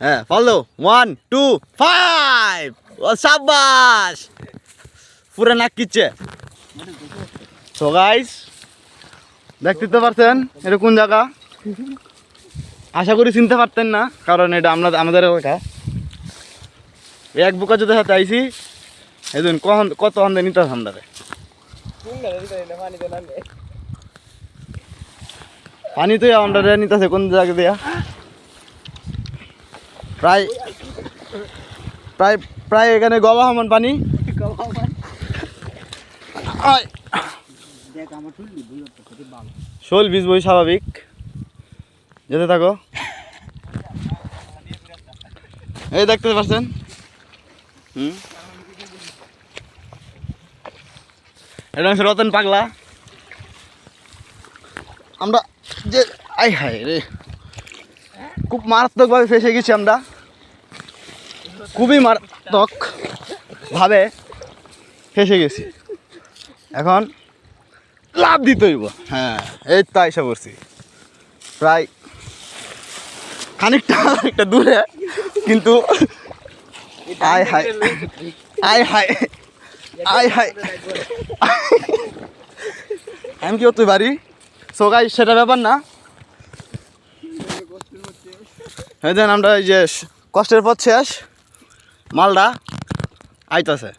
হ্যাঁ ফলো 1 2 5 ও শাবাশ পুরো নাক কিচ্ছে। সো গাইস দেখতে তো পারছেন এটা কোন জায়গা, আশা করি চিনতে পারতেন না কারণ এটা আমরা আমাদের এলাকা। এক বুকা যদি হাতে আইসি এই জন্য কত আন্দে নিতে ঠান্ডারে পানি তো আমরা নিতেছে কোন জায়গা দিয়া প্রায় প্রায় প্রায় এখানে গবা সমান পানি। শোল বীজ বই স্বাভাবিক, যেতে থাকো। এই দেখতে পাচ্ছেন এটা হচ্ছে রতন পাগলা। আমরা যে আই হাই রে খুব মারাত্মকভাবে ফেসে গেছি আমরা, খুবই মারাত্মক ভাবে ফেসে গেছি। এখন লাভ দিতে হইব। হ্যাঁ এই তো আইসা পড়ছি প্রায় খানিকটা একটা দূরে, কিন্তু আয় হাই আয় হাই আয় হাই আমি কি তুই বাড়ি সোগাই সেটা ব্যাপার না। হ্যাঁ দেন আমরা এই যে কষ্টের পথ শেষ, মালটা আইতাছে,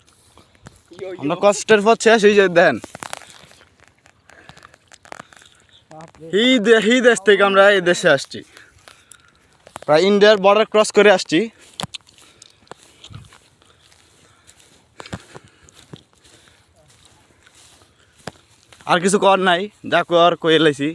আমরা কষ্টের পথ শেষ। এই যে দেন এই দেশ থেকে আমরা এই দেশে আসছি, প্রায় ইন্ডিয়ার বর্ডার ক্রস করে আসছি। আর কিছু কর নাই, যা কর কয়ে লাইছি।